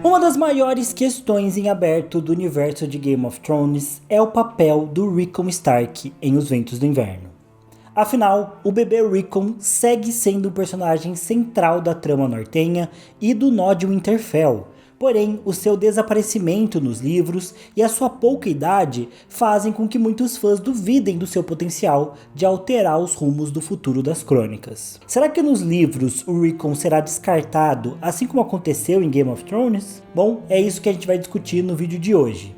Uma das maiores questões em aberto do universo de Game of Thrones é o papel do Rickon Stark em Os Ventos do Inverno. Afinal, o bebê Rickon segue sendo o personagem central da trama nortenha e do nó de Winterfell, porém o seu desaparecimento nos livros e a sua pouca idade fazem com que muitos fãs duvidem do seu potencial de alterar os rumos do futuro das crônicas. Será que nos livros o Rickon será descartado, assim como aconteceu em Game of Thrones? Bom, é isso que a gente vai discutir no vídeo de hoje.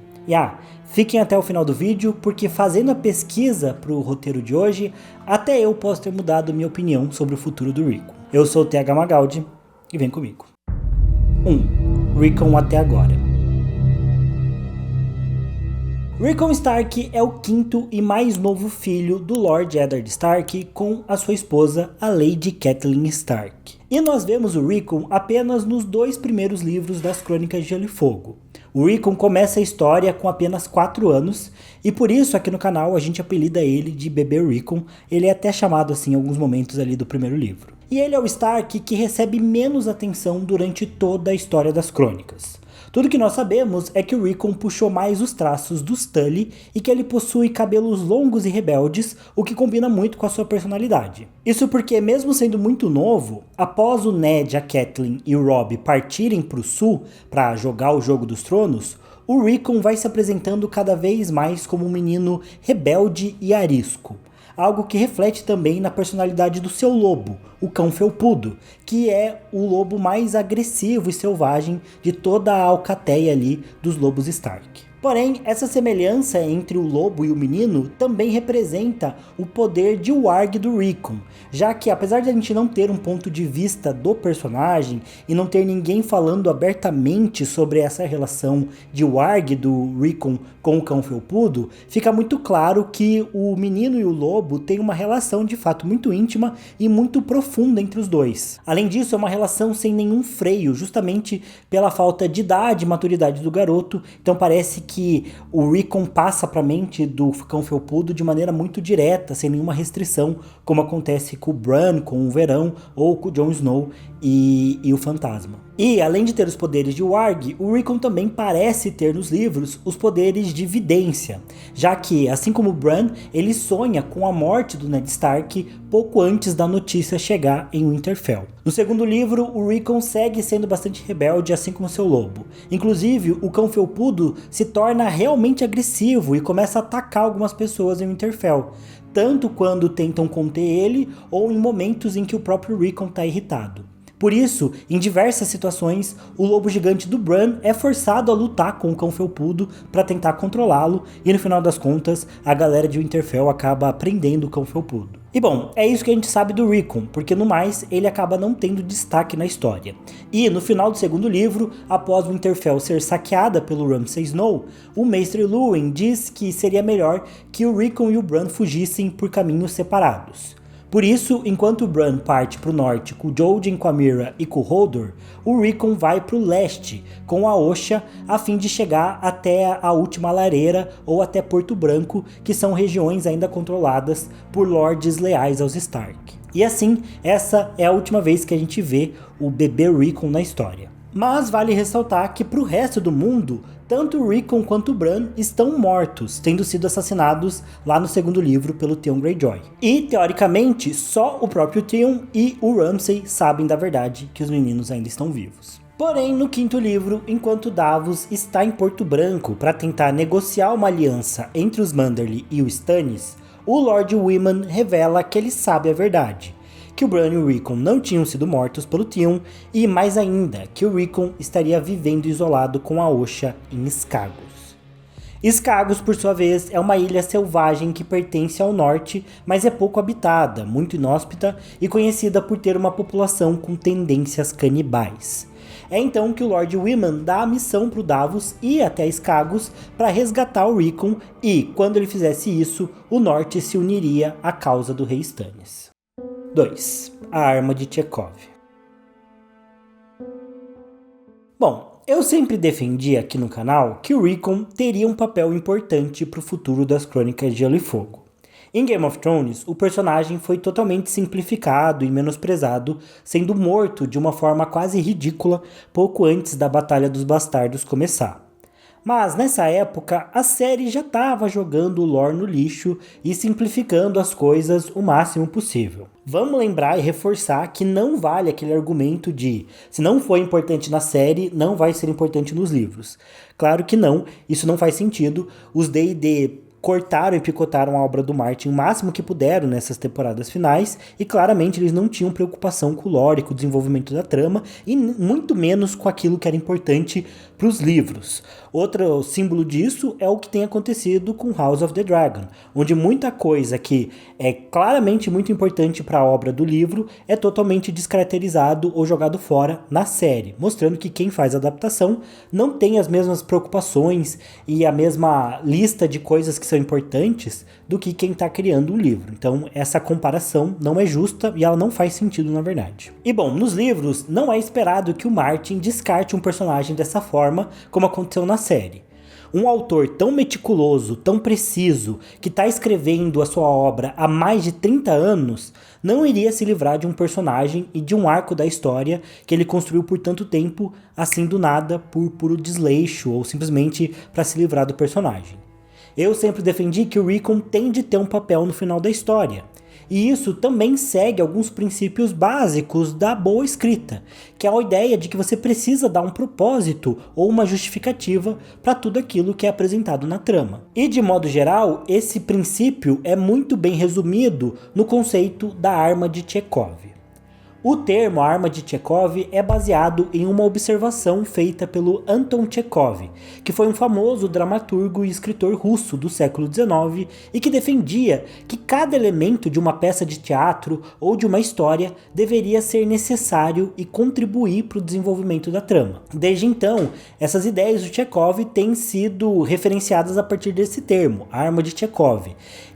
Fiquem até o final do vídeo, porque fazendo a pesquisa para o roteiro de hoje, até eu posso ter mudado minha opinião sobre o futuro do Rickon. Eu sou o TH Magaldi e vem comigo. 1. Rickon até agora. Rickon Stark é o quinto e mais novo filho do Lord Eddard Stark com a sua esposa, a Lady Catelyn Stark. E nós vemos o Rickon apenas nos 2 primeiros livros das Crônicas de Gelo e Fogo. O Rickon começa a história com apenas 4 anos, e por isso aqui no canal a gente apelida ele de Bebê Rickon. Ele é até chamado assim em alguns momentos ali do primeiro livro. E ele é o Stark que recebe menos atenção durante toda a história das crônicas. Tudo que nós sabemos é que o Rickon puxou mais os traços dos Tully e que ele possui cabelos longos e rebeldes, o que combina muito com a sua personalidade. Isso porque, mesmo sendo muito novo, após o Ned, a Catelyn e o Robb partirem para o sul para jogar o Jogo dos Tronos, o Rickon vai se apresentando cada vez mais como um menino rebelde e arisco. Algo que reflete também na personalidade do seu lobo, o Cão Felpudo, que é o lobo mais agressivo e selvagem de toda a alcateia ali dos lobos Stark. Porém, essa semelhança entre o lobo e o menino também representa o poder de warg do Rickon, já que apesar de a gente não ter um ponto de vista do personagem e não ter ninguém falando abertamente sobre essa relação de warg do Rickon com o Cão Felpudo, fica muito claro que o menino e o lobo têm uma relação de fato muito íntima e muito profunda entre os dois. Além disso, é uma relação sem nenhum freio, justamente pela falta de idade e maturidade do garoto, então parece que o Rickon passa para a mente do Cão Felpudo de maneira muito direta, sem nenhuma restrição, como acontece com o Bran, com o Verão, ou com o Jon Snow e o Fantasma. E, além de ter os poderes de warg, o Rickon também parece ter nos livros os poderes de vidência, já que, assim como o Bran, ele sonha com a morte do Ned Stark pouco antes da notícia chegar em Winterfell. No segundo livro, o Rickon segue sendo bastante rebelde, assim como seu lobo. Inclusive, o Cão Felpudo se torna realmente agressivo e começa a atacar algumas pessoas em Winterfell, tanto quando tentam conter ele ou em momentos em que o próprio Rickon está irritado. Por isso, em diversas situações, o lobo gigante do Bran é forçado a lutar com o Cão Felpudo para tentar controlá-lo, e no final das contas, a galera de Winterfell acaba prendendo o Cão Felpudo. E bom, é isso que a gente sabe do Rickon, porque no mais, ele acaba não tendo destaque na história. E no final do segundo livro, após Winterfell ser saqueada pelo Ramsay Snow, o Mestre Luwin diz que seria melhor que o Rickon e o Bran fugissem por caminhos separados. Por isso, enquanto o Bran parte para o norte com o Jojen, com a Meera e com o Hodor, o Rickon vai para o leste com a Osha a fim de chegar até a última lareira ou até Porto Branco, que são regiões ainda controladas por lords leais aos Stark. E assim, essa é a última vez que a gente vê o bebê Rickon na história. Mas vale ressaltar que para o resto do mundo, tanto o Rickon quanto o Bran estão mortos, tendo sido assassinados lá no segundo livro pelo Theon Greyjoy. E, teoricamente, só o próprio Theon e o Ramsay sabem da verdade que os meninos ainda estão vivos. Porém, no quinto livro, enquanto Davos está em Porto Branco para tentar negociar uma aliança entre os Manderly e os Stannis, o Lord Wyman revela que ele sabe a verdade, que o Bran e o Rickon não tinham sido mortos pelo Theon, e mais ainda, que o Rickon estaria vivendo isolado com a Osha em Skagos. Skagos, por sua vez, é uma ilha selvagem que pertence ao norte, mas é pouco habitada, muito inóspita e conhecida por ter uma população com tendências canibais. É então que o Lord Wyman dá a missão para o Davos ir até Skagos para resgatar o Rickon e, quando ele fizesse isso, o norte se uniria à causa do rei Stannis. 2. A arma de Chekhov. Bom, eu sempre defendi aqui no canal que o Rickon teria um papel importante para o futuro das Crônicas de Gelo e Fogo. Em Game of Thrones, o personagem foi totalmente simplificado e menosprezado, sendo morto de uma forma quase ridícula pouco antes da Batalha dos Bastardos começar. Mas nessa época, a série já estava jogando o lore no lixo e simplificando as coisas o máximo possível. Vamos lembrar e reforçar que não vale aquele argumento de se não foi importante na série, não vai ser importante nos livros. Claro que não, isso não faz sentido. Os D&D cortaram e picotaram a obra do Martin o máximo que puderam nessas temporadas finais, e claramente eles não tinham preocupação com o lore, com o desenvolvimento da trama, e muito menos com aquilo que era importante para os livros. Outro símbolo disso é o que tem acontecido com House of the Dragon, onde muita coisa que é claramente muito importante para a obra do livro é totalmente descaracterizado ou jogado fora na série, mostrando que quem faz a adaptação não tem as mesmas preocupações e a mesma lista de coisas que são importantes do que quem está criando um livro. Então essa comparação não é justa e ela não faz sentido na verdade. E bom, nos livros não é esperado que o Martin descarte um personagem dessa forma como aconteceu na série. Um autor tão meticuloso, tão preciso, que está escrevendo a sua obra há mais de 30 anos, não iria se livrar de um personagem e de um arco da história que ele construiu por tanto tempo, assim do nada, por puro desleixo ou simplesmente para se livrar do personagem. Eu sempre defendi que o Rickon tem de ter um papel no final da história. E isso também segue alguns princípios básicos da boa escrita, que é a ideia de que você precisa dar um propósito ou uma justificativa para tudo aquilo que é apresentado na trama. E de modo geral, esse princípio é muito bem resumido no conceito da arma de Chekhov. O termo arma de Chekhov é baseado em uma observação feita pelo Anton Chekhov, que foi um famoso dramaturgo e escritor russo do século XIX e que defendia que cada elemento de uma peça de teatro ou de uma história deveria ser necessário e contribuir para o desenvolvimento da trama. Desde então, essas ideias do Chekhov têm sido referenciadas a partir desse termo, arma de Chekhov,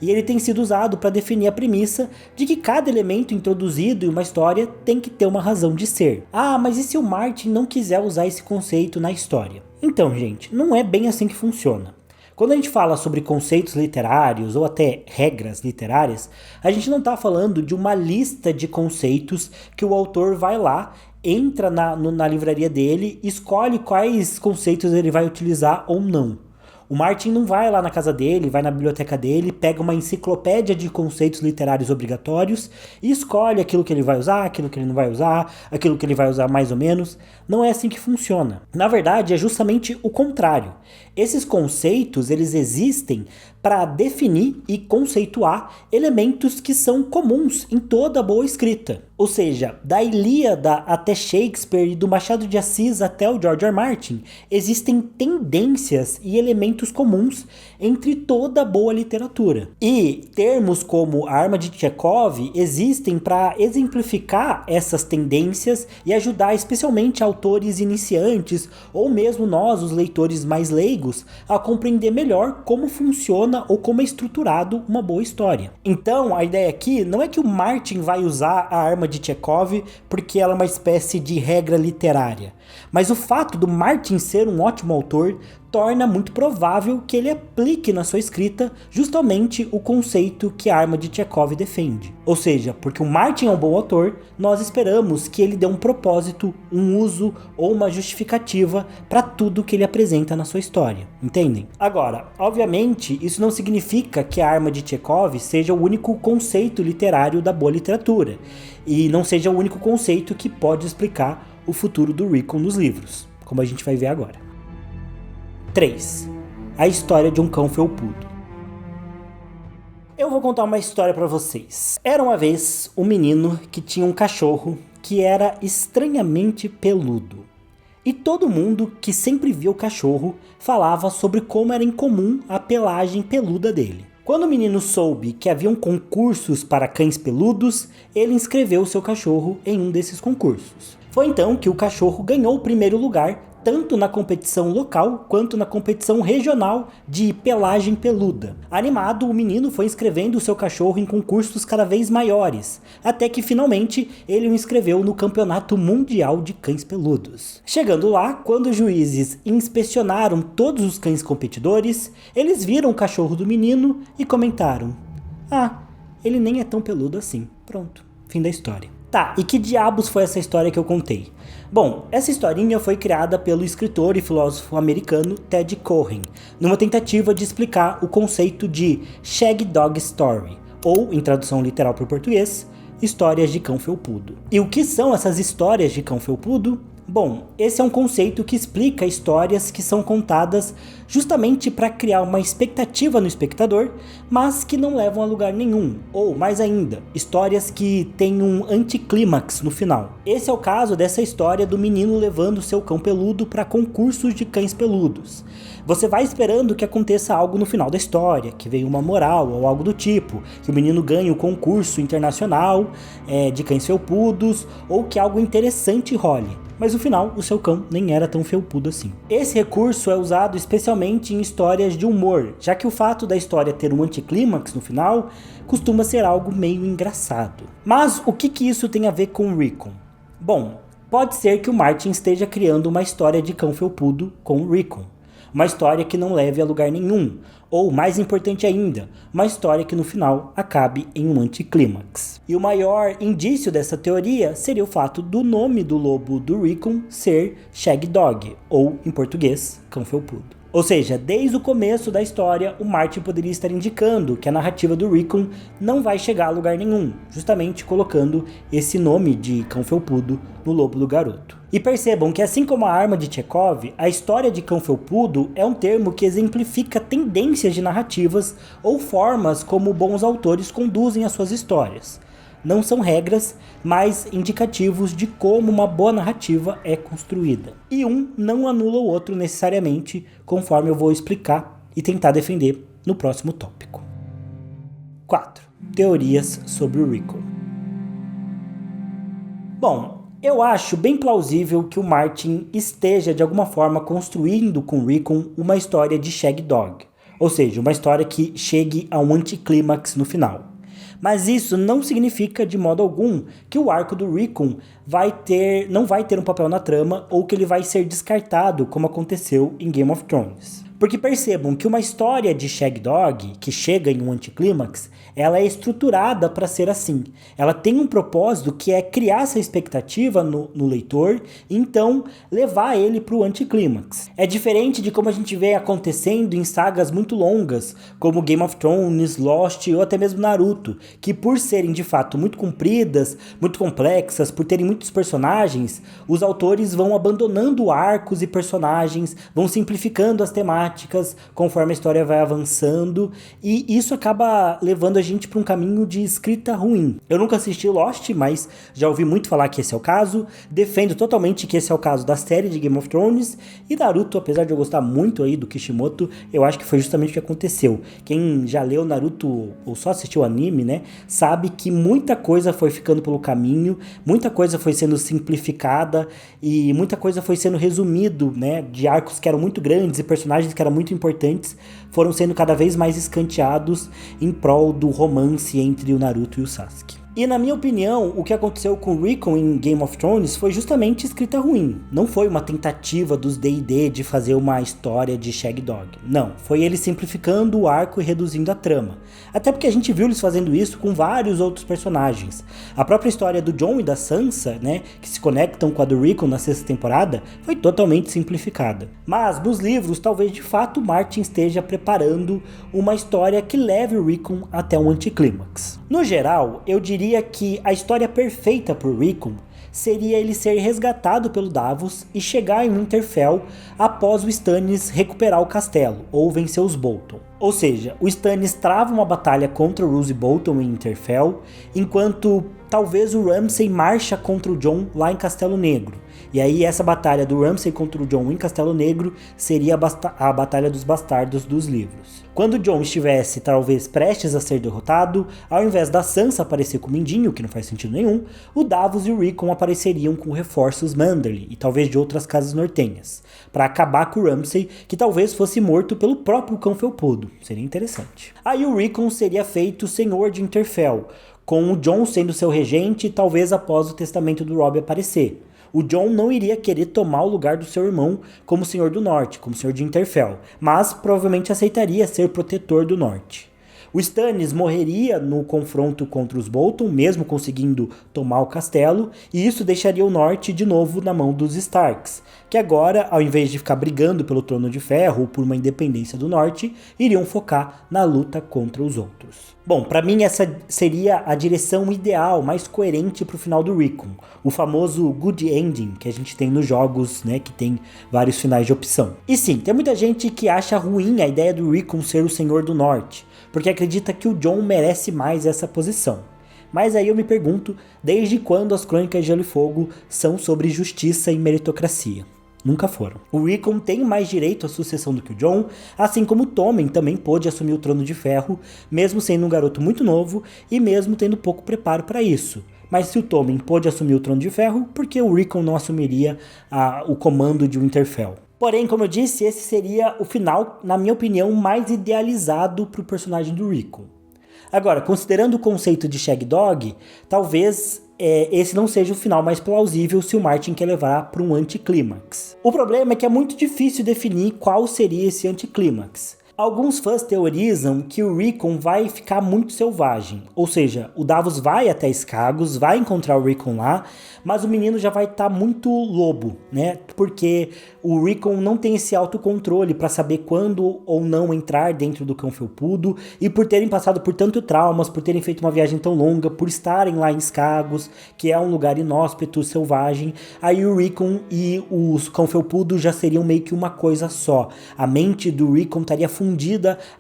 e ele tem sido usado para definir a premissa de que cada elemento introduzido em uma história tem que ter uma razão de ser. Ah, mas e se o Martin não quiser usar esse conceito na história? Então, gente, não é bem assim que funciona. Quando a gente fala sobre conceitos literários ou até regras literárias, a gente não está falando de uma lista de conceitos que o autor vai lá, entra na livraria dele, escolhe quais conceitos ele vai utilizar ou não. O Martin não vai lá na casa dele, vai na biblioteca dele, pega uma enciclopédia de conceitos literários obrigatórios e escolhe aquilo que ele vai usar, aquilo que ele não vai usar, aquilo que ele vai usar mais ou menos. Não é assim que funciona. Na verdade, é justamente o contrário. Esses conceitos, eles existem para definir e conceituar elementos que são comuns em toda boa escrita. Ou seja, da Ilíada até Shakespeare e do Machado de Assis até o George R. R. Martin, existem tendências e elementos comuns entre toda boa literatura. E termos como arma de Chekhov existem para exemplificar essas tendências e ajudar especialmente autores iniciantes ou mesmo nós, os leitores mais leigos, a compreender melhor como funciona ou como é estruturado uma boa história. Então, a ideia aqui não é que o Martin vai usar a arma de Chekhov porque ela é uma espécie de regra literária, mas o fato do Martin ser um ótimo autor torna muito provável que ele aplique na sua escrita justamente o conceito que a arma de Chekhov defende. Ou seja, porque o Martin é um bom autor, nós esperamos que ele dê um propósito, um uso ou uma justificativa para tudo que ele apresenta na sua história, entendem? Agora, obviamente, isso não significa que a arma de Chekhov seja o único conceito literário da boa literatura, e não seja o único conceito que pode explicar o futuro do Rickon nos livros, como a gente vai ver agora. 3. A história de um cão felpudo. Eu vou contar uma história para vocês. Era uma vez um menino que tinha um cachorro que era estranhamente peludo. E todo mundo que sempre via o cachorro falava sobre como era incomum a pelagem peluda dele. Quando o menino soube que haviam concursos para cães peludos, ele inscreveu seu cachorro em um desses concursos. Foi então que o cachorro ganhou o primeiro lugar, tanto na competição local quanto na competição regional de pelagem peluda. Animado, o menino foi inscrevendo o seu cachorro em concursos cada vez maiores, até que finalmente ele o inscreveu no Campeonato Mundial de Cães Peludos. Chegando lá, quando os juízes inspecionaram todos os cães competidores, eles viram o cachorro do menino e comentaram: Ah, ele nem é tão peludo assim. Pronto, fim da história. Tá, e que diabos foi essa história que eu contei? Bom, essa historinha foi criada pelo escritor e filósofo americano Ted Kohen, numa tentativa de explicar o conceito de Shag Dog Story, ou, em tradução literal para o português, histórias de cão felpudo. E o que são essas histórias de cão felpudo? Bom, esse é um conceito que explica histórias que são contadas justamente para criar uma expectativa no espectador, mas que não levam a lugar nenhum, ou mais ainda, histórias que têm um anticlímax no final. Esse é o caso dessa história do menino levando seu cão peludo para concursos de cães peludos. Você vai esperando que aconteça algo no final da história, que venha uma moral ou algo do tipo, que o menino ganhe o concurso internacional de cães felpudos, ou que algo interessante role. Mas no final, o seu cão nem era tão felpudo assim. Esse recurso é usado especialmente em histórias de humor, já que o fato da história ter um anticlímax no final costuma ser algo meio engraçado. Mas o que isso tem a ver com o Rickon? Bom, pode ser que o Martin esteja criando uma história de cão felpudo com o Rickon. Uma história que não leve a lugar nenhum, ou mais importante ainda, uma história que no final acabe em um anticlímax. E o maior indício dessa teoria seria o fato do nome do lobo do Rickon ser Shag Dog, ou em português, cão felpudo. Ou seja, desde o começo da história, o Martin poderia estar indicando que a narrativa do Rickon não vai chegar a lugar nenhum, justamente colocando esse nome de cão felpudo no lobo do garoto. E percebam que, assim como a arma de Chekhov, a história de cão felpudo é um termo que exemplifica tendências de narrativas ou formas como bons autores conduzem as suas histórias. Não são regras, mas indicativos de como uma boa narrativa é construída. E um não anula o outro necessariamente, conforme eu vou explicar e tentar defender no próximo tópico. 4. Teorias sobre o Rickon. Bom, eu acho bem plausível que o Martin esteja de alguma forma construindo com o Rickon uma história de Shag Dog, ou seja, uma história que chegue a um anticlímax no final. Mas isso não significa de modo algum que o arco do Rickon não vai ter um papel na trama ou que ele vai ser descartado como aconteceu em Game of Thrones. Porque percebam que uma história de Shag Dog, que chega em um anticlímax, ela é estruturada para ser assim. Ela tem um propósito que é criar essa expectativa no leitor e então levar ele para o anticlímax. É diferente de como a gente vê acontecendo em sagas muito longas, como Game of Thrones, Lost ou até mesmo Naruto, que por serem de fato muito compridas, muito complexas, por terem muitos personagens, os autores vão abandonando arcos e personagens, vão simplificando as temáticas conforme a história vai avançando, e isso acaba levando a gente para um caminho de escrita ruim. Eu nunca assisti Lost, mas já ouvi muito falar que esse é o caso, defendo totalmente que esse é o caso da série de Game of Thrones, e Naruto, apesar de eu gostar muito aí do Kishimoto, eu acho que foi justamente o que aconteceu. Quem já leu Naruto ou só assistiu o anime, né, sabe que muita coisa foi ficando pelo caminho, muita coisa foi sendo simplificada e muita coisa foi sendo resumido, né, de arcos que eram muito grandes e personagens que eram muito importantes, foram sendo cada vez mais escanteados em prol do romance entre o Naruto e o Sasuke. E na minha opinião, o que aconteceu com o Rickon em Game of Thrones foi justamente escrita ruim. Não foi uma tentativa dos D&D de fazer uma história de Shag Dog. Não, foi ele simplificando o arco e reduzindo a trama. Até porque a gente viu eles fazendo isso com vários outros personagens. A própria história do Jon e da Sansa, né, que se conectam com a do Rickon na sexta temporada, foi totalmente simplificada. Mas nos livros, talvez de fato Martin esteja preparando uma história que leve o Rickon até um anticlímax. No geral, eu diria que a história perfeita para o Rickon seria ele ser resgatado pelo Davos e chegar em Winterfell após o Stannis recuperar o castelo ou vencer os Bolton. Ou seja, o Stannis trava uma batalha contra o Roose Bolton em Winterfell, enquanto talvez o Ramsay marcha contra o Jon lá em Castelo Negro. E aí essa batalha do Ramsay contra o Jon em Castelo Negro seria a Batalha dos Bastardos dos livros. Quando o Jon estivesse talvez prestes a ser derrotado, ao invés da Sansa aparecer com o Mindinho, que não faz sentido nenhum, o Davos e o Rickon apareceriam com reforços Manderly e talvez de outras casas nortenhas, para acabar com o Ramsay, que talvez fosse morto pelo próprio cão felpudo. Seria interessante. Aí o Rickon seria feito senhor de Winterfell, com o Jon sendo seu regente, talvez após o testamento do Robb aparecer. O Jon não iria querer tomar o lugar do seu irmão como Senhor do Norte, como Senhor de Winterfell, mas provavelmente aceitaria ser protetor do Norte. O Stannis morreria no confronto contra os Bolton, mesmo conseguindo tomar o castelo, e isso deixaria o norte de novo na mão dos Starks, que agora, ao invés de ficar brigando pelo Trono de Ferro ou por uma independência do norte, iriam focar na luta contra os outros. Bom, para mim essa seria a direção ideal, mais coerente para o final do Rickon, o famoso good ending que a gente tem nos jogos, né, que tem vários finais de opção. E sim, tem muita gente que acha ruim a ideia do Rickon ser o Senhor do Norte, porque acredita que o Jon merece mais essa posição. Mas aí eu me pergunto, desde quando as Crônicas de Gelo e Fogo são sobre justiça e meritocracia? Nunca foram. O Rickon tem mais direito à sucessão do que o Jon, assim como Tommen também pôde assumir o Trono de Ferro, mesmo sendo um garoto muito novo e mesmo tendo pouco preparo para isso. Mas se o Tommen pôde assumir o Trono de Ferro, por que o Rickon não assumiria o comando de Winterfell? Porém, como eu disse, esse seria o final, na minha opinião, mais idealizado para o personagem do Rickon. Agora, considerando o conceito de Shag Dog, talvez esse não seja o final mais plausível se o Martin quer levar para um anticlímax. O problema é que é muito difícil definir qual seria esse anticlímax. Alguns fãs teorizam que o Rickon vai ficar muito selvagem, ou seja, o Davos vai até Skagos, vai encontrar o Rickon lá, mas o menino já vai estar muito lobo, né? Porque o Rickon não tem esse autocontrole para saber quando ou não entrar dentro do Cão Felpudo, e por terem passado por tanto traumas, por terem feito uma viagem tão longa, por estarem lá em Skagos, que é um lugar inóspito, selvagem, aí o Rickon e o Cão Felpudo já seriam meio que uma coisa só. A mente do Rickon estaria fundida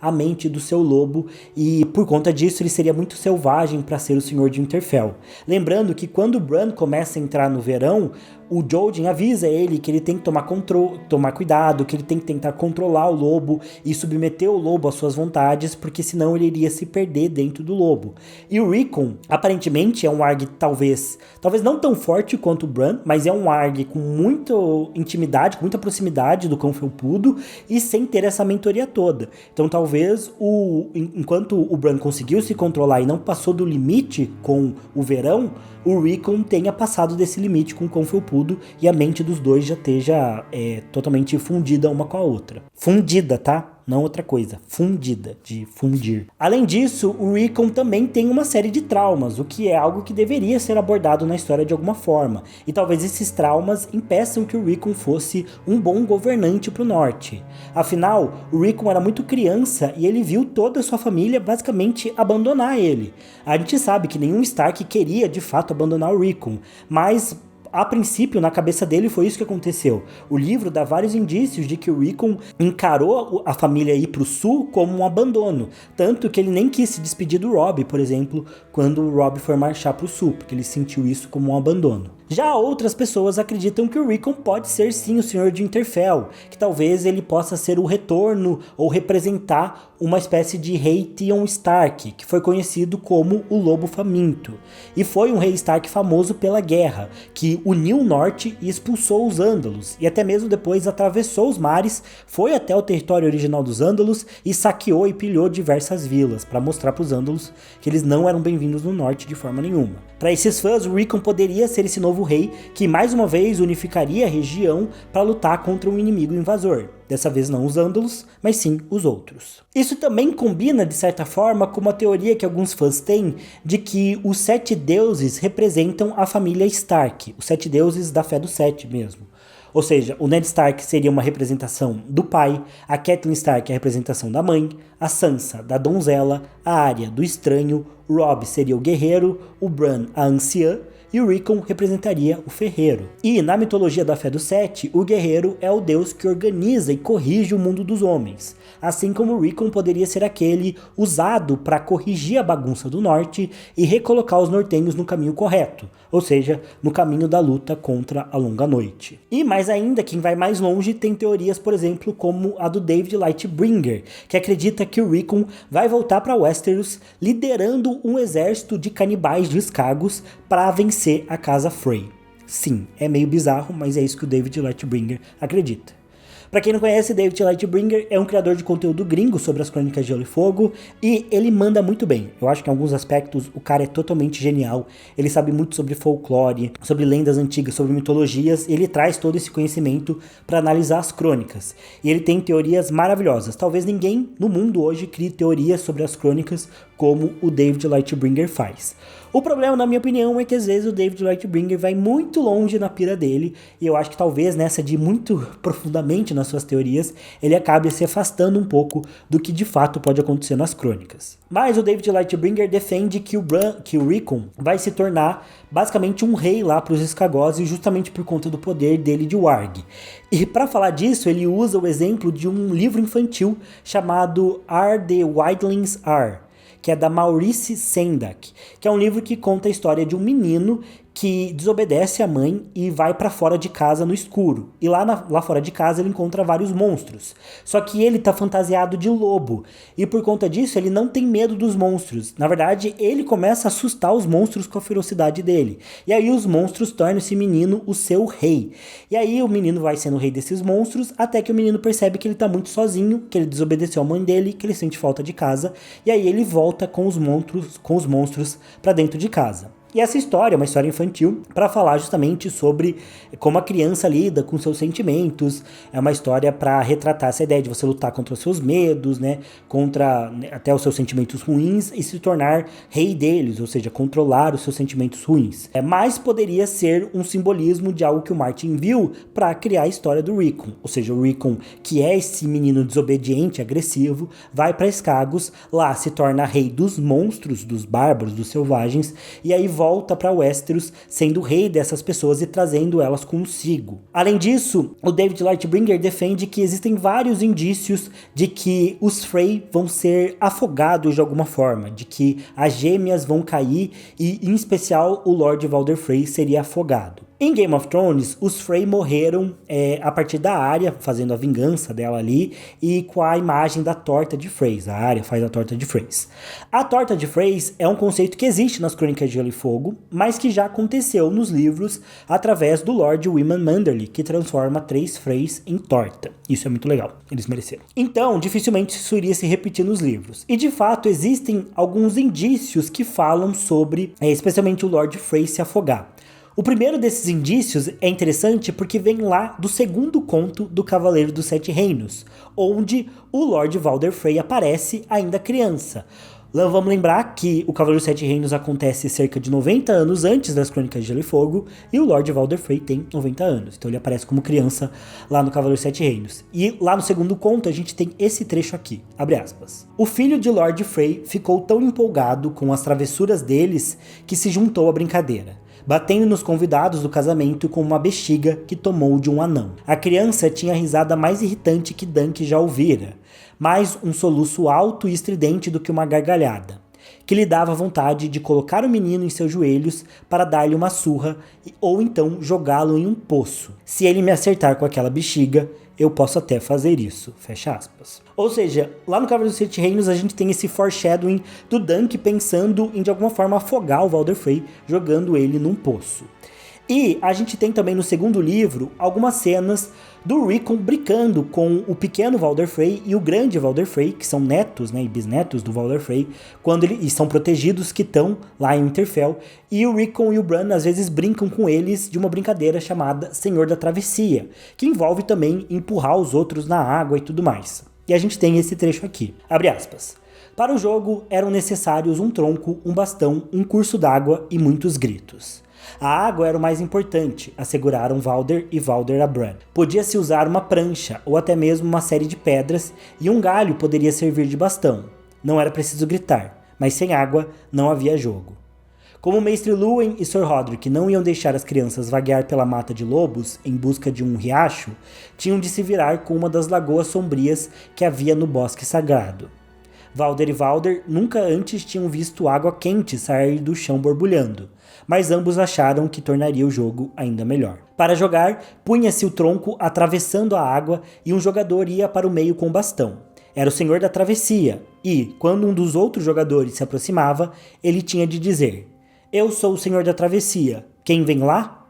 à mente do seu lobo, e por conta disso ele seria muito selvagem para ser o Senhor de Winterfell. Lembrando que quando o Bran começa a entrar no verão, o Jojen avisa ele que ele tem que tomar cuidado, que ele tem que tentar controlar o lobo e submeter o lobo às suas vontades, porque senão ele iria se perder dentro do lobo. E o Rickon, aparentemente, é um Arg talvez não tão forte quanto o Bran, mas é um Arg com muita intimidade, com muita proximidade do Cão Felpudo e sem ter essa mentoria toda. Então talvez, enquanto o Bran conseguiu se controlar e não passou do limite com o verão, o Rickon tenha passado desse limite com o Cão Felpudo e a mente dos dois já esteja totalmente fundida uma com a outra. Fundida, tá? Não outra coisa, fundida, de fundir. Além disso, o Rickon também tem uma série de traumas, o que é algo que deveria ser abordado na história de alguma forma. E talvez esses traumas impeçam que o Rickon fosse um bom governante para o norte. Afinal, o Rickon era muito criança e ele viu toda a sua família basicamente abandonar ele. A gente sabe que nenhum Stark queria de fato abandonar o Rickon, mas a princípio, na cabeça dele, foi isso que aconteceu. O livro dá vários indícios de que o Rickon encarou a família ir pro sul como um abandono. Tanto que ele nem quis se despedir do Robb, por exemplo, quando o Robb foi marchar pro sul, porque ele sentiu isso como um abandono. Já outras pessoas acreditam que o Rickon pode ser sim o Senhor de Winterfell, que talvez ele possa ser o retorno ou representar uma espécie de rei Theon Stark, que foi conhecido como o Lobo Faminto. E foi um rei Stark famoso pela guerra, que uniu o norte e expulsou os Ândalos, e até mesmo depois atravessou os mares, foi até o território original dos Ândalos e saqueou e pilhou diversas vilas, para mostrar para os Ândalos que eles não eram bem-vindos no norte de forma nenhuma. Para esses fãs, o Rickon poderia ser esse novo rei que mais uma vez unificaria a região para lutar contra um inimigo invasor. Dessa vez não os Ândalos, mas sim os outros. Isso também combina, de certa forma, com uma teoria que alguns fãs têm de que os 7 deuses representam a família Stark, os 7 deuses da fé do 7 mesmo. Ou seja, o Ned Stark seria uma representação do pai, a Catelyn Stark a representação da mãe, a Sansa da donzela, a Arya do estranho, o Robb seria o guerreiro, o Bran a anciã, e o Rickon representaria o ferreiro. E na mitologia da Fé do Sete, o guerreiro é o deus que organiza e corrige o mundo dos homens, assim como o Rickon poderia ser aquele usado para corrigir a bagunça do norte e recolocar os nortenhos no caminho correto, ou seja, no caminho da luta contra a longa noite. E mais ainda, quem vai mais longe tem teorias, por exemplo, como a do David Lightbringer, que acredita que o Rickon vai voltar para Westeros liderando um exército de canibais de Skagos para vencer a casa Frey. Sim, é meio bizarro, mas é isso que o David Lightbringer acredita. Pra quem não conhece, David Lightbringer é um criador de conteúdo gringo sobre as Crônicas de Gelo e Fogo e ele manda muito bem. Eu acho que em alguns aspectos o cara é totalmente genial. Ele sabe muito sobre folclore, sobre lendas antigas, sobre mitologias, e ele traz todo esse conhecimento para analisar as crônicas. E ele tem teorias maravilhosas. Talvez ninguém no mundo hoje crie teorias sobre as crônicas como o David Lightbringer faz. O problema, na minha opinião, é que às vezes o David Lightbringer vai muito longe na pira dele, e eu acho que talvez nessa de ir muito profundamente nas suas teorias, ele acabe se afastando um pouco do que de fato pode acontecer nas crônicas. Mas o David Lightbringer defende que o Rickon vai se tornar basicamente um rei lá para os Skagoth, justamente por conta do poder dele de Warg. E para falar disso, ele usa o exemplo de um livro infantil chamado Are the Wildlings Are, que é da Maurice Sendak, que é um livro que conta a história de um menino que desobedece a mãe e vai pra fora de casa no escuro. E lá fora de casa ele encontra vários monstros. Só que ele tá fantasiado de lobo. E por conta disso ele não tem medo dos monstros. Na verdade, ele começa a assustar os monstros com a ferocidade dele. E aí os monstros tornam esse menino o seu rei. E aí o menino vai sendo o rei desses monstros, até que o menino percebe que ele tá muito sozinho, que ele desobedeceu a mãe dele, que ele sente falta de casa. E aí ele volta com os monstros pra dentro de casa. E essa história é uma história infantil para falar justamente sobre como a criança lida com seus sentimentos. É uma história para retratar essa ideia de você lutar contra os seus medos, né, contra até os seus sentimentos ruins e se tornar rei deles, ou seja, controlar os seus sentimentos ruins. Mas poderia ser um simbolismo de algo que o Martin viu para criar a história do Rickon. Ou seja, o Rickon, que é esse menino desobediente, agressivo, vai para Skagoth, lá se torna rei dos monstros, dos bárbaros, dos selvagens, e aí volta para Westeros sendo o rei dessas pessoas e trazendo elas consigo. Além disso, o David Lightbringer defende que existem vários indícios de que os Frey vão ser afogados de alguma forma, de que as gêmeas vão cair e, em especial, o Lord Walder Frey seria afogado. Em Game of Thrones, os Frey morreram a partir da Arya, fazendo a vingança dela ali, e com a imagem da torta de Freys. A Arya faz a torta de Freys. A torta de Freys é um conceito que existe nas Crônicas de Gelo e Fogo, mas que já aconteceu nos livros através do Lord Wyman Manderly, que transforma 3 Freys em torta. Isso é muito legal, eles mereceram. Então, dificilmente isso iria se repetir nos livros. E de fato, existem alguns indícios que falam sobre, especialmente o Lord Frey se afogar. O primeiro desses indícios é interessante porque vem lá do segundo conto do Cavaleiro dos Sete Reinos, onde o Lord Walder Frey aparece ainda criança. Vamos lembrar que o Cavaleiro dos Sete Reinos acontece cerca de 90 anos antes das Crônicas de Gelo e Fogo, e o Lord Walder Frey tem 90 anos, então ele aparece como criança lá no Cavaleiro dos Sete Reinos. E lá no segundo conto a gente tem esse trecho aqui, abre aspas. O filho de Lord Frey ficou tão empolgado com as travessuras deles que se juntou à brincadeira, batendo nos convidados do casamento com uma bexiga que tomou de um anão. A criança tinha a risada mais irritante que Dunk já ouvira, mais um soluço alto e estridente do que uma gargalhada, que lhe dava vontade de colocar o menino em seus joelhos para dar-lhe uma surra ou então jogá-lo em um poço. Se ele me acertar com aquela bexiga, eu posso até fazer isso, fecha aspas. Ou seja, lá no Cavaleiro dos Sete Reinos a gente tem esse foreshadowing do Dunk pensando em de alguma forma afogar o Walder Frey, jogando ele num poço. E a gente tem também no segundo livro algumas cenas do Rickon brincando com o pequeno Walder Frey e o grande Walder Frey, que são netos, né, e bisnetos do Walder Frey, e são protegidos que estão lá em Winterfell, e o Rickon e o Bran às vezes brincam com eles de uma brincadeira chamada Senhor da Travessia, que envolve também empurrar os outros na água e tudo mais. E a gente tem esse trecho aqui, abre aspas. Para o jogo eram necessários um tronco, um bastão, um curso d'água e muitos gritos. A água era o mais importante, asseguraram Walder e Walder a Bran. Podia-se usar uma prancha ou até mesmo uma série de pedras e um galho poderia servir de bastão. Não era preciso gritar, mas sem água não havia jogo. Como Mestre Luwin e Sir Roderick não iam deixar as crianças vaguear pela mata de lobos em busca de um riacho, tinham de se virar com uma das lagoas sombrias que havia no bosque sagrado. Walder e Walder nunca antes tinham visto água quente sair do chão borbulhando, mas ambos acharam que tornaria o jogo ainda melhor. Para jogar, punha-se o tronco atravessando a água e um jogador ia para o meio com o bastão. Era o Senhor da Travessia e, quando um dos outros jogadores se aproximava, ele tinha de dizer: Eu sou o Senhor da Travessia, quem vem lá?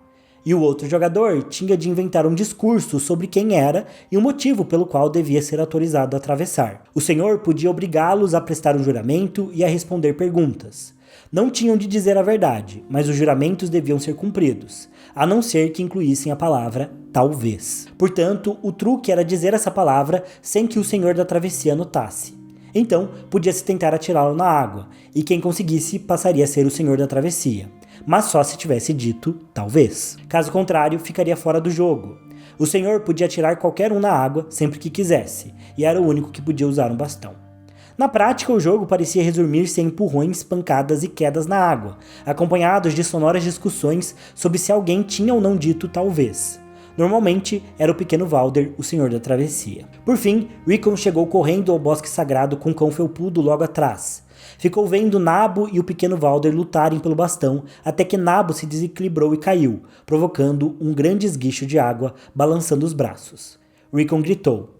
E o outro jogador tinha de inventar um discurso sobre quem era e o motivo pelo qual devia ser autorizado a atravessar. O senhor podia obrigá-los a prestar um juramento e a responder perguntas. Não tinham de dizer a verdade, mas os juramentos deviam ser cumpridos, a não ser que incluíssem a palavra talvez. Portanto, o truque era dizer essa palavra sem que o senhor da travessia notasse. Então, podia-se tentar atirá-lo na água, e quem conseguisse passaria a ser o senhor da travessia, mas só se tivesse dito talvez. Caso contrário, ficaria fora do jogo. O senhor podia atirar qualquer um na água sempre que quisesse, e era o único que podia usar um bastão. Na prática, o jogo parecia resumir-se em empurrões, pancadas e quedas na água, acompanhados de sonoras discussões sobre se alguém tinha ou não dito talvez. Normalmente, era o pequeno Valder, o senhor da travessia. Por fim, Rickon chegou correndo ao bosque sagrado com o cão felpudo logo atrás. Ficou vendo Nabo e o pequeno Valder lutarem pelo bastão, até que Nabo se desequilibrou e caiu, provocando um grande esguicho de água, balançando os braços. Rickon gritou: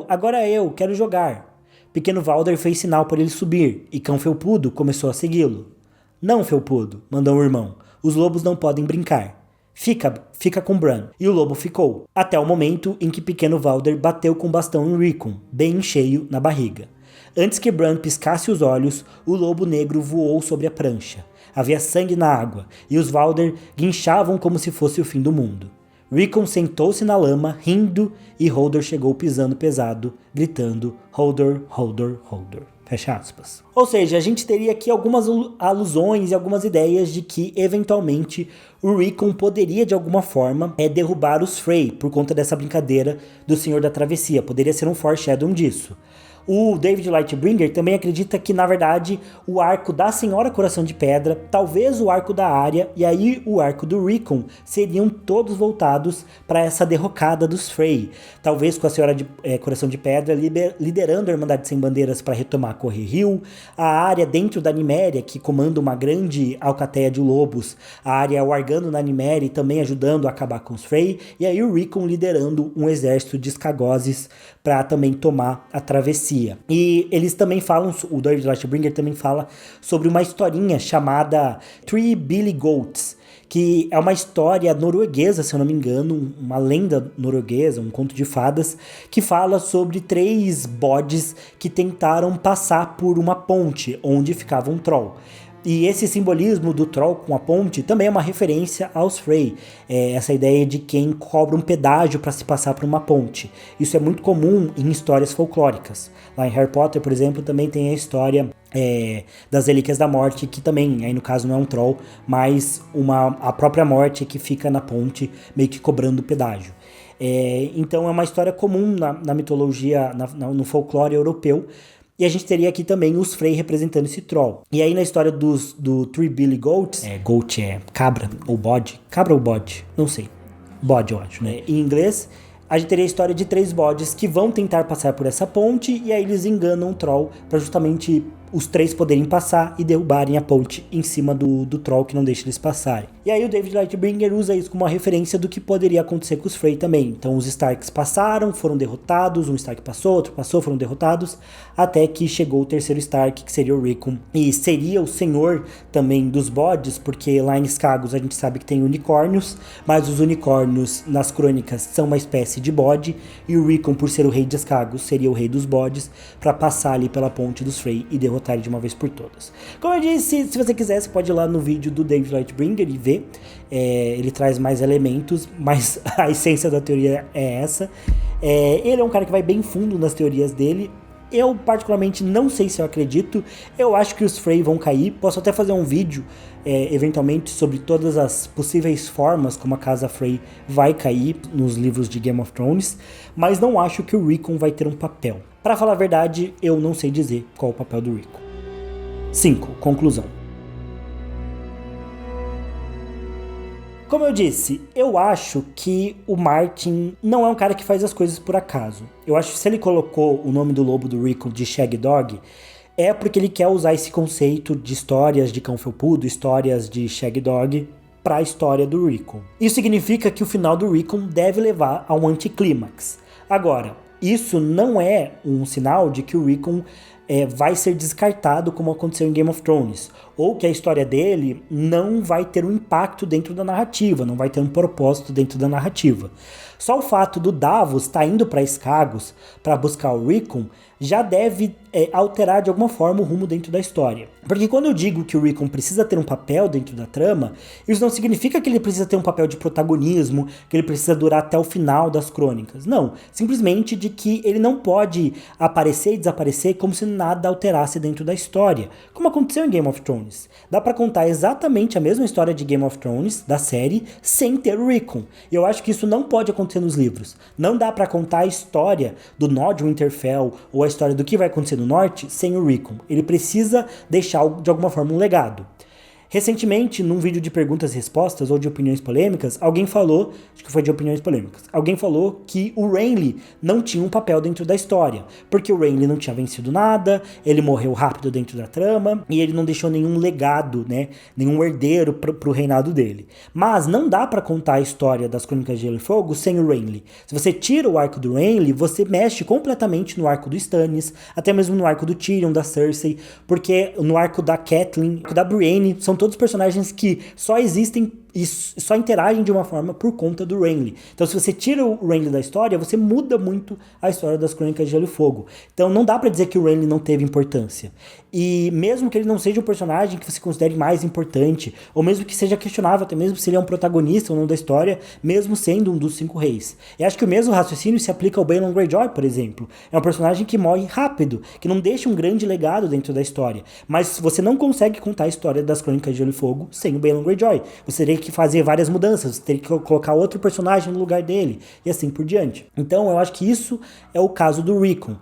agora eu, quero jogar. Pequeno Valder fez sinal para ele subir, e Cão Felpudo começou a segui-lo. Não, Felpudo, mandou o irmão, os lobos não podem brincar. Fica com Bran. E o lobo ficou, até o momento em que Pequeno Valder bateu com o bastão em Rickon, bem cheio na barriga. Antes que Bran piscasse os olhos, o lobo negro voou sobre a prancha. Havia sangue na água, e os Valder guinchavam como se fosse o fim do mundo. Rickon sentou-se na lama, rindo, e Hodor chegou pisando pesado, gritando Hodor, Hodor, Hodor. Fecha aspas. Ou seja, a gente teria aqui algumas alusões e algumas ideias de que, eventualmente, o Rickon poderia, de alguma forma, derrubar os Frey, por conta dessa brincadeira do Senhor da Travessia. Poderia ser um foreshadowing disso. O David Lightbringer também acredita que, na verdade, o arco da Senhora Coração de Pedra, talvez o arco da Arya e aí o arco do Rickon seriam todos voltados para essa derrocada dos Frey. Talvez com a Senhora Coração de Pedra liderando a Irmandade Sem Bandeiras para retomar Correr Rio, a Arya dentro da Niméria, que comanda uma grande alcateia de lobos, a Arya wargando na Niméria e também ajudando a acabar com os Frey, e aí o Rickon liderando um exército de escagoses para também tomar a travessia. E eles também falam, o David Lightbringer também fala sobre uma historinha chamada Three Billy Goats, que é uma história norueguesa, se eu não me engano, uma lenda norueguesa, um conto de fadas, que fala sobre 3 bodes que tentaram passar por uma ponte onde ficava um troll. E esse simbolismo do troll com a ponte também é uma referência aos Frey, essa ideia de quem cobra um pedágio para se passar por uma ponte. Isso é muito comum em histórias folclóricas. Lá em Harry Potter, por exemplo, também tem a história das Relíquias da Morte, que também, aí no caso não é um troll, mas a própria morte que fica na ponte, meio que cobrando pedágio. Então é uma história comum na mitologia, no folclore europeu. E a gente teria aqui também os Frey representando esse troll. E aí na história do Three Billy Goats, goat é cabra ou bode? Cabra ou bode? Não sei. Bode, eu acho, né? Em inglês, a gente teria a história de 3 bodes que vão tentar passar por essa ponte e aí eles enganam o troll para justamente os 3 poderem passar e derrubarem a ponte em cima do troll que não deixa eles passarem. E aí o David Lightbringer usa isso como uma referência do que poderia acontecer com os Frey também. Então os Starks passaram, foram derrotados, um Stark passou, outro passou, foram derrotados, até que chegou o terceiro Stark, que seria o Rickon. E seria o senhor também dos bodes, porque lá em Skagos a gente sabe que tem unicórnios, mas os unicórnios nas crônicas são uma espécie de bode, e o Rickon, por ser o rei de Skagos, seria o rei dos bodes, para passar ali pela ponte dos Frey e derrotar de uma vez por todas. Como eu disse, se você quiser, você pode ir lá no vídeo do David Lightbringer e ver. Ele traz mais elementos, mas a essência da teoria é essa. Ele é um cara que vai bem fundo nas teorias dele. Eu particularmente não sei se eu acredito. Eu acho que os Frey vão cair. Posso até fazer um vídeo eventualmente sobre todas as possíveis formas como a casa Frey vai cair nos livros de Game of Thrones, mas não acho que o Rickon vai ter um papel. Para falar a verdade, eu não sei dizer qual é o papel do Rickon. 5. Conclusão. Como eu disse, eu acho que o Martin não é um cara que faz as coisas por acaso. Eu acho que se ele colocou o nome do lobo do Rickon de Shag Dog, é porque ele quer usar esse conceito de histórias de cão felpudo, histórias de Shag Dog, para a história do Rickon. Isso significa que o final do Rickon deve levar a um anticlímax. Agora, isso não é um sinal de que o Rickon vai ser descartado como aconteceu em Game of Thrones, ou que a história dele não vai ter um impacto dentro da narrativa, não vai ter um propósito dentro da narrativa. Só o fato do Davos estar indo para Escagos para buscar o Rickon já deve alterar de alguma forma o rumo dentro da história. Porque quando eu digo que o Rickon precisa ter um papel dentro da trama, isso não significa que ele precisa ter um papel de protagonismo, que ele precisa durar até o final das crônicas. Não, simplesmente de que ele não pode aparecer e desaparecer como se nada alterasse dentro da história, como aconteceu em Game of Thrones. Dá pra contar exatamente a mesma história de Game of Thrones, da série, sem ter o Rickon. E eu acho que isso não pode acontecer nos livros. Não dá pra contar a história do Nord Winterfell ou a história do que vai acontecer no Norte sem o Rickon. Ele precisa deixar de alguma forma um legado. Recentemente, num vídeo de perguntas e respostas ou de opiniões polêmicas, alguém falou, acho que foi de opiniões polêmicas, alguém falou que o Renly não tinha um papel dentro da história, porque o Renly não tinha vencido nada, ele morreu rápido dentro da trama, e ele não deixou nenhum legado, né, nenhum herdeiro pro reinado dele. Mas não dá pra contar a história das Crônicas de Gelo e Fogo sem o Renly. Se você tira o arco do Renly, você mexe completamente no arco do Stannis, até mesmo no arco do Tyrion, da Cersei, porque no arco da Catelyn, da Brienne, são todos personagens que só existem e só interagem de uma forma por conta do Renly. Então, se você tira o Renly da história, você muda muito a história das Crônicas de Gelo e Fogo. Então, não dá pra dizer que o Renly não teve importância. E mesmo que ele não seja um personagem que você considere mais importante, ou mesmo que seja questionável, até mesmo se ele é um protagonista ou não da história, mesmo sendo um dos 5 reis. E acho que o mesmo raciocínio se aplica ao Balon Greyjoy, por exemplo. É um personagem que morre rápido, que não deixa um grande legado dentro da história. Mas você não consegue contar a história das Crônicas de Gelo e Fogo sem o Balon Greyjoy. Você teria que fazer várias mudanças, você teria que colocar outro personagem no lugar dele, e assim por diante. Então, eu acho que isso é o caso do Rickon.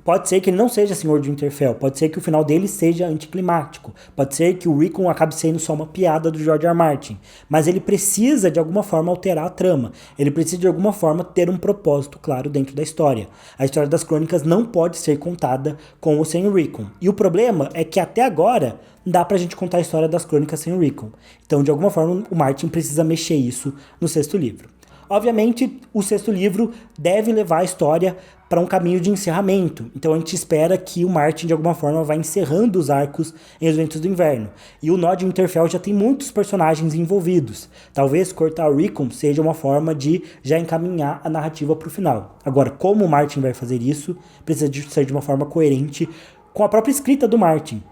Pode ser que ele não seja Senhor de Winterfell, pode ser que o final dele seja anticlimático, pode ser que o Rickon acabe sendo só uma piada do George R. R. Martin, mas ele precisa de alguma forma alterar a trama, ele precisa de alguma forma ter um propósito claro dentro da história. A história das crônicas não pode ser contada com ou sem o Rickon, e o problema é que até agora dá pra gente contar a história das crônicas sem o Rickon, então de alguma forma o Martin precisa mexer isso no 6º livro. Obviamente, o 6º livro deve levar a história para um caminho de encerramento. Então a gente espera que o Martin, de alguma forma, vá encerrando os arcos em Os Ventos do Inverno. E o Nod Winterfell já tem muitos personagens envolvidos. Talvez cortar o Rickon seja uma forma de já encaminhar a narrativa para o final. Agora, como o Martin vai fazer isso, precisa de ser de uma forma coerente com a própria escrita do Martin.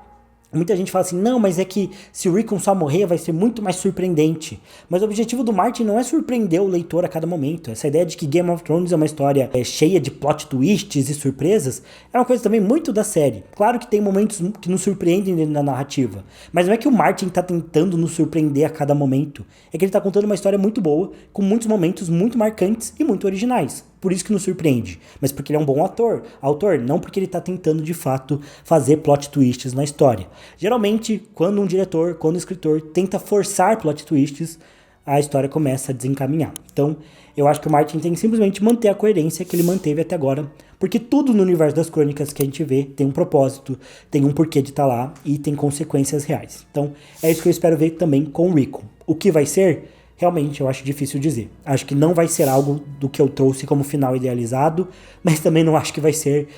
Muita gente fala assim, não, mas é que se o Rickon só morrer vai ser muito mais surpreendente. Mas o objetivo do Martin não é surpreender o leitor a cada momento. Essa ideia de que Game of Thrones é uma história cheia de plot twists e surpresas é uma coisa também muito da série. Claro que tem momentos que nos surpreendem dentro da narrativa, mas não é que o Martin está tentando nos surpreender a cada momento. É que ele está contando uma história muito boa, com muitos momentos muito marcantes e muito originais. Por isso que nos surpreende, mas porque ele é um bom autor, não porque ele está tentando de fato fazer plot twists na história. Geralmente, quando um diretor, quando um escritor tenta forçar plot twists, a história começa a desencaminhar. Então, eu acho que o Martin tem que simplesmente manter a coerência que ele manteve até agora, porque tudo no universo das crônicas que a gente vê tem um propósito, tem um porquê de estar lá e tem consequências reais. Então, é isso que eu espero ver também com o Rickon. O que vai ser? Realmente, eu acho difícil dizer. Acho que não vai ser algo do que eu trouxe como final idealizado, mas também não acho que vai ser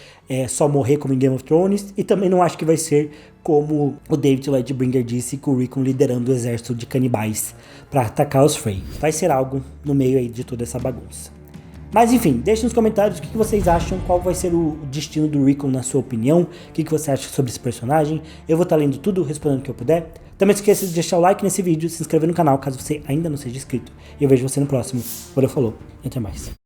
só morrer como em Game of Thrones, e também não acho que vai ser como o David Lightbringer disse, com o Rickon liderando o exército de canibais para atacar os Frey. Vai ser algo no meio aí de toda essa bagunça. Mas enfim, deixe nos comentários o que vocês acham, qual vai ser o destino do Rickon na sua opinião, o que você acha sobre esse personagem. Eu vou estar lendo tudo, respondendo o que eu puder. Também não esqueça de deixar o like nesse vídeo, se inscrever no canal caso você ainda não seja inscrito. E eu vejo você no próximo. Valeu, falou e até mais.